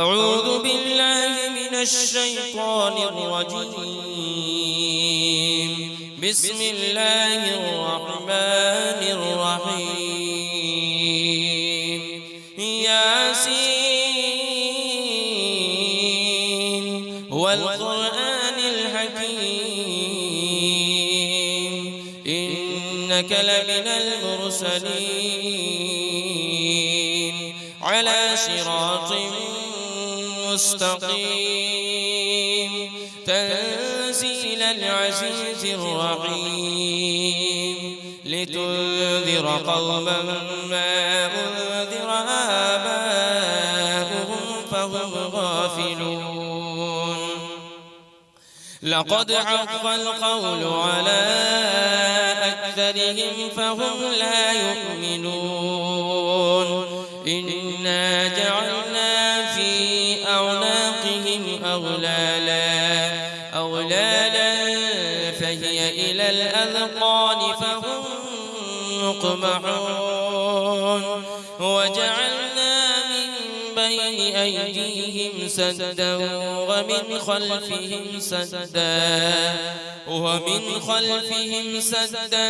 أعوذ بالله من الشيطان الرجيم. بسم الله الرحمن الرحيم. ياسين والقرآن الحكيم إنك لمن المرسلين على صراط مستقيم تنزيل العزيز الرحيم لتنذر قوما ما أنذر آباؤهم فهم غافلون. لقد حق القول على أكثرهم فهم لا يؤمنون. إنا جعلنا في أعناقهم أغلالا فهي إلى الأذقان فهم مقمحون. وجعلنا من بين أيديهم سدا ومن خلفهم سدا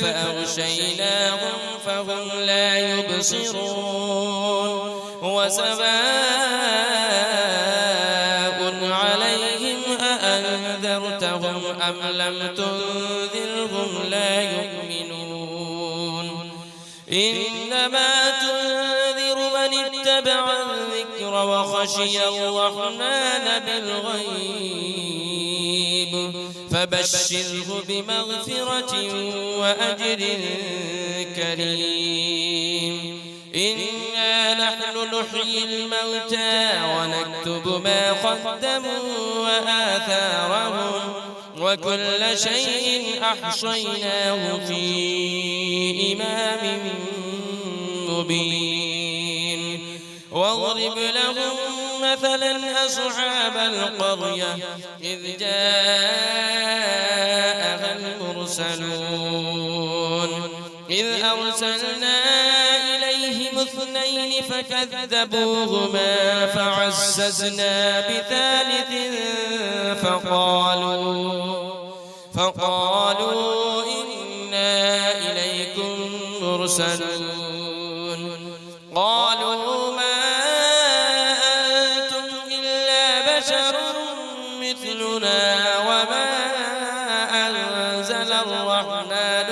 فأغشيناهم فهم لا يبصرون. وسواء عليهم أأنذرتهم أم لم تنذرهم لا يؤمنون. إنما تنذر من اتبع الذكر وخشي الرحمن بالغيب فبشره بمغفرة وأجر كريم. إنا نحن نحيي الموتى ونكتب ما قدموا وآثارهم وكل شيء أحصيناه في إمام مبين. واضرب لهم مثلا أصحاب القرية إذ جاءها المرسلون إذ أرسلنا إليهم اثنين فكذبوهما فعززنا بثالث فقالوا إنا إليكم مرسلون. قالوا ما أنتم إلا بشر مثلنا وما أنزل الرحمن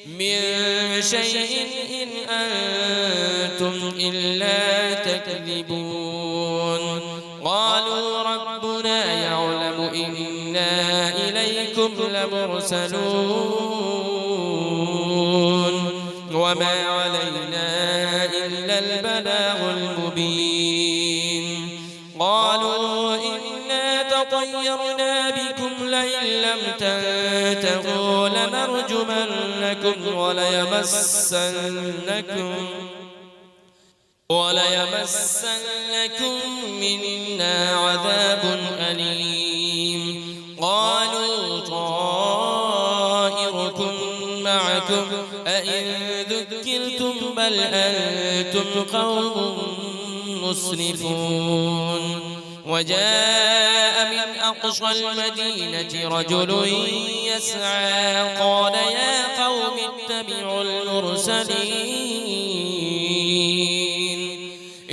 من شيء إن أنتم إلا تكذبون. قالوا ربنا يعلم إنا إليكم لمرسلون وما علينا إلا البلاغ المبين. قالوا إنا تطيرنا بكم لئن لم تنتهوا لنرجمنكم وليمسنكم منا عذاب أليم. قالوا طائركم معكم أئن ذكرتم بل أنتم قوم مسرفون. وجاء من أقصى المدينة رجل يسعى قال يا قوم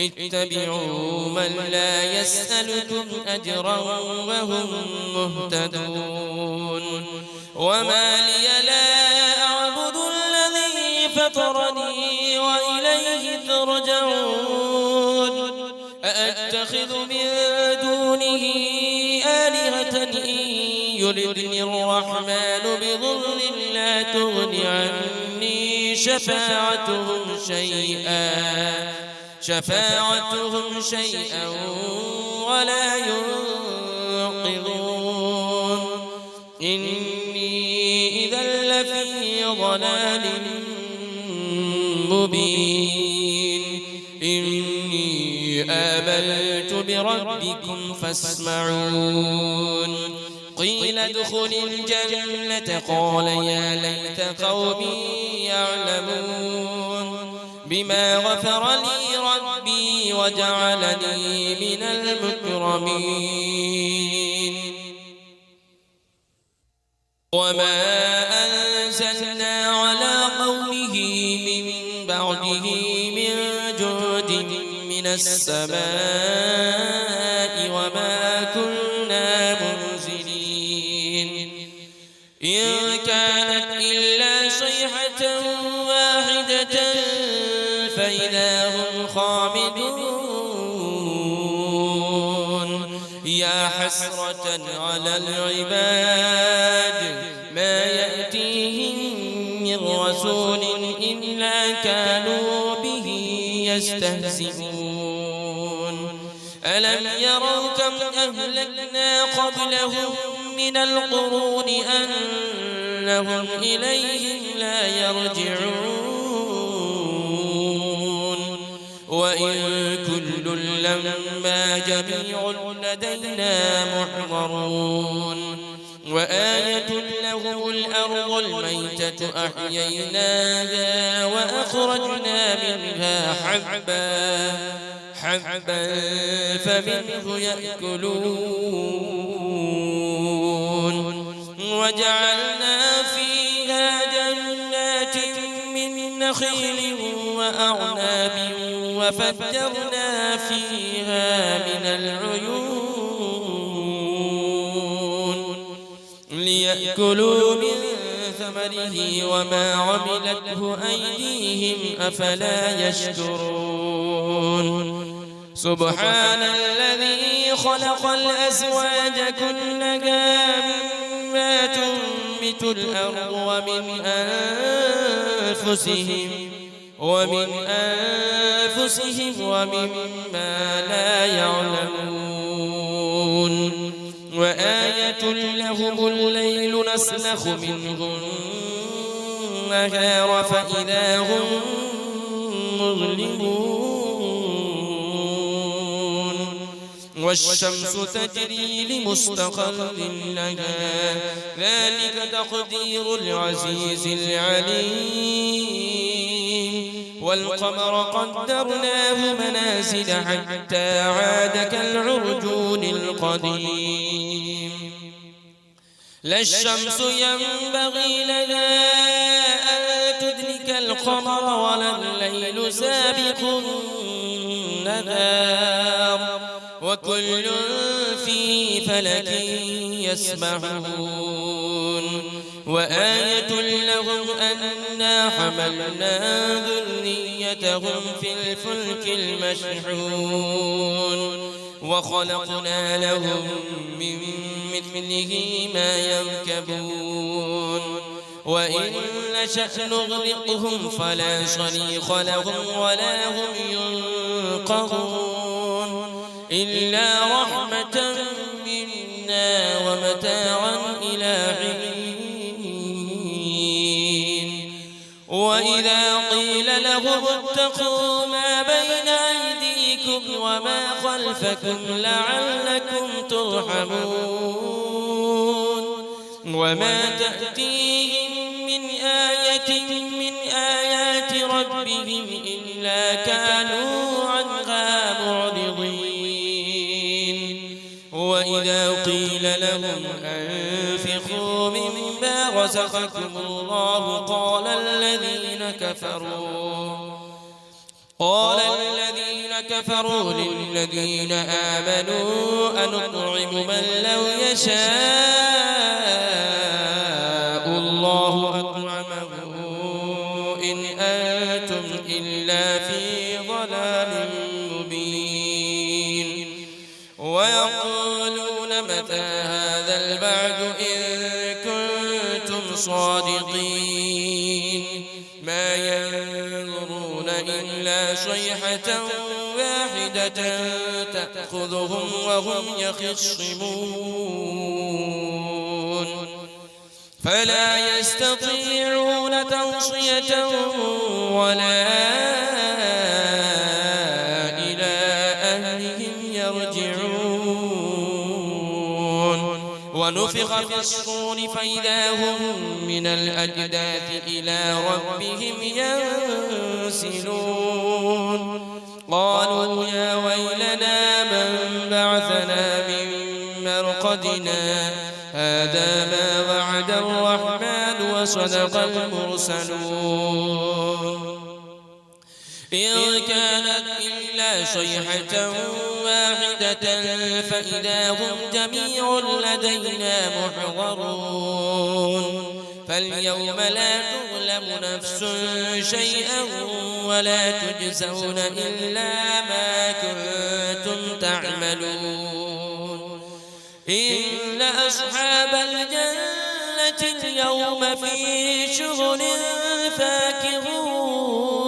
اتبعوا من لا يسألكم أجرا وهم مهتدون. وما لي لا أعبد الذي فطرني وإليه ترجعون. أأتخذ من دونه آلهة إن يردني الرحمن بضر لا تغن عني شفاعتهم شيئا ولا ينقذون. إني إذا لفي ضلال مبين. إني آمنت بربكم فاسمعون. قيل ادخل الجنة قال يا ليت قومي يعلمون. بما غفر لي ربي وجعلني من المكرمين وما أنزلنا على قومه من بعده من جود من السماء وما كنا منزلين إن كانت إلا صيحة واحدة فإذا هم خامدون يا حسرة على العباد ما يأتيهم من رسول إلا كانوا به يستهزئون ألم يروا كم أهلكنا قبلهم من القرون أنهم إليهم لا يرجعون وإن كل لما جميع لدينا محضرون وآية لهم الأرض الميتة أحييناها وأخرجنا منها حبا فمنه يأكلون وجعلنا فيها جنات من نخيل وأعناب وفجرنا فيها من العيون ليأكلوا من ثمره وما عملته أيديهم أفلا يشكرون سبحان الذي خلق الأزواج كلها مما تنبت الأرض ومن أنفسهم ومما لا يعلمون وآية لهم الليل نسلخ منه النهار فإذا هم مظلمون والشمس تجري لمستقر لها ذلك تقدير العزيز العليم والقمر قدرناه منازل حتى عاد كالعرجون القديم لا الشمس ينبغي لها أن تدرك القمر ولا الليل سابق النهار وكل في فلك يسبحون وآية لهم أنا حملنا ذريتهم في الفلك المشحون وخلقنا لهم من مثله ما يركبون وإن نشأ نغرقهم فلا صريخ لهم ولا هم ينقذون إلا رحمة منا ومتاعا إلى حين وإذا قيل لهم اتقوا ما بين أيديكم وما خلفكم لعلكم ترحمون وما تأتيهم من آية من آيات ربهم إلا كانوا عنها معرضين وإذا قيل لهم أنفقوا مما رزقكم الله قال الذين كفروا للذين آمنوا أنطعم من لو يشاء الله أطعمه إن أنتم إلا في ضلال مبين ويقولون متى هذا البعد إن كنتم صادقين ما ينظرون إلا صيحة واحدة تأخذهم وهم يخصمون فلا يستطيعون توصية ولا إلى أهلهم يرجعون ونفخ في الصور فإذا هم من الأجداث إلى ربهم ينسلون قالوا يا ويلنا من بعثنا من مرقدنا هذا ما وعد الرحمن وصدق المرسلون إن كانت إلا صيحة واحدة فإذا هم جميع لدينا محضرون فاليوم لا تظلم نفس شيئا ولا تجزون إلا ما كنتم تعملون إن أصحاب الجنة اليوم في شغل فاكهون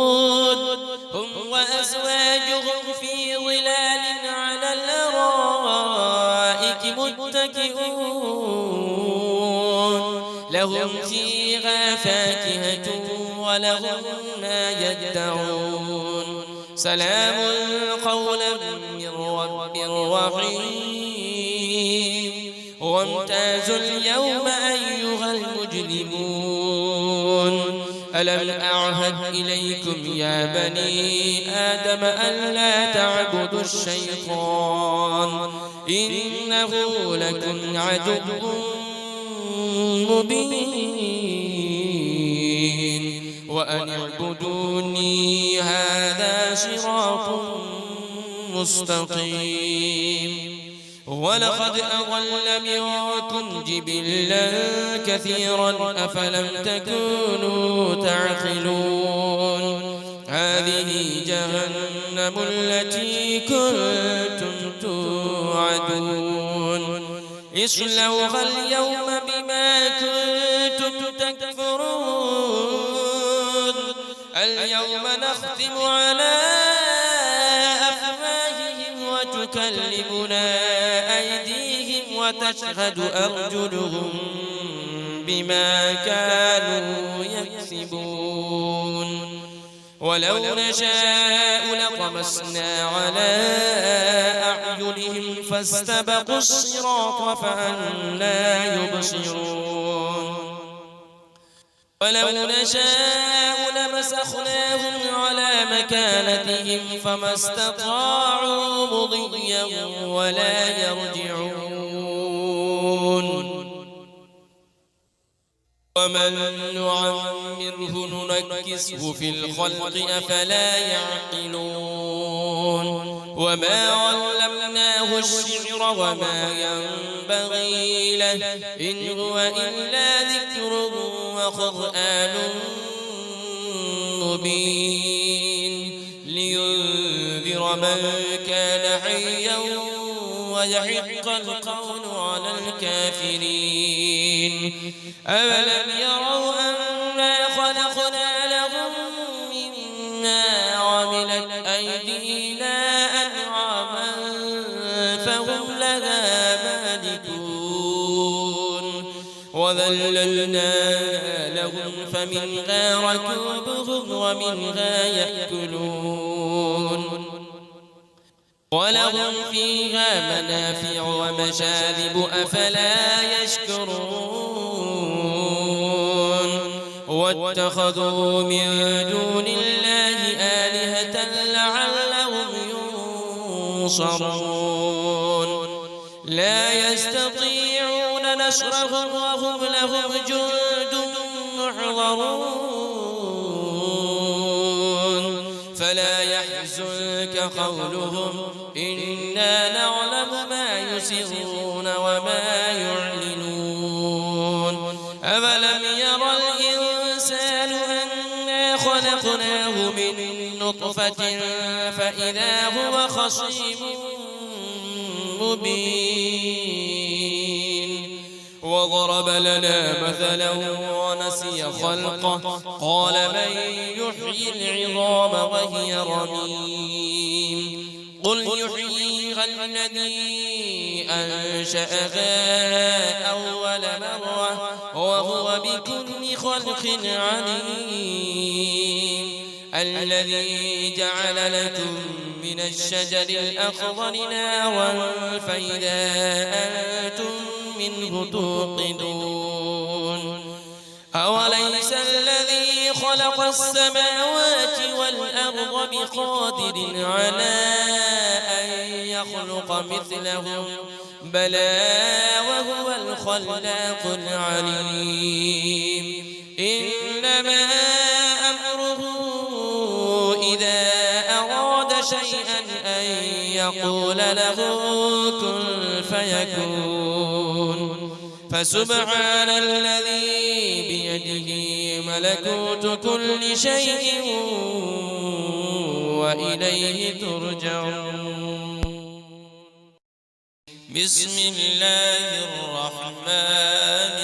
هم وأزواجهم في ظلال على الأرائك متكئون لهم فيها فاكهة ولهم ما يدعون سلام قولا من رب رحيم وامتازوا اليوم أيها المجرمون ألم أعهد إليكم يا بني آدم ألا تعبدوا الشيطان إنه لكم عدو مبين وأن اعبدوني هذا صراط مستقيم ولقد أضل منكم جبلا كثيرا أفلم تكونوا تعقلون هذه جهنم التي كنتم توعدون اصلوها اليوم بما كنتم تكفرون اليوم نختم على أفواههم وتكلمنا أيديهم وتشهد أرجلهم بما كانوا يكسبون ولو نشاء لطمسنا على أعينهم فاستبقوا الصراط فأنى يبصرون ولو نشاء لمسخناهم على مكانتهم فما استطاعوا مضيا ولا يرجعون ومن نعمره ننكسه في الخلق أفلا يعقلون وما علمناه الشعر وما ينبغي له إن هو إلا ذكر وقرآن مبين لينذر من كان حيا ويحق القول على الكافرين أولم يروا أنا خلقنا لهم مما عملت أيدينا أنعاما فهم لها مالكون وذللناها لهم فمنها ركوبهم ومنها يأكلون ولهم فيها منافع ومشارب أفلا يشكرون واتخذوا من دون الله آلهة لعلهم ينصرون لا يستطيعون نصرهم وهم لهم جند محضرون فلا يحزنك قولهم إنا نعلم ما يسرون وما يعلنون أولم يرى الإنسان أنا خلقناه من نطفة فإذا هو خصيم مبين وضرب لنا مثلا ونسي خلقه قال من يحيي العظام وهي رميم قل يحييها الذي أنشأها أول مرة وهو بكل خلق عليم الذي جعل لكم من الشجر الأخضر نارا فإذا أنتم منه توقدون أوليس الذي خلق السماوات والأرض بقادر على أن يخلق مثلهم بلى وهو الخلاق العليم إنما أمره إذا أراد شيئا أن يقول له كن فيكون فسبحان الذي بيده ملكوت كل شيء وإليه ترجعون بسم الله الرحمن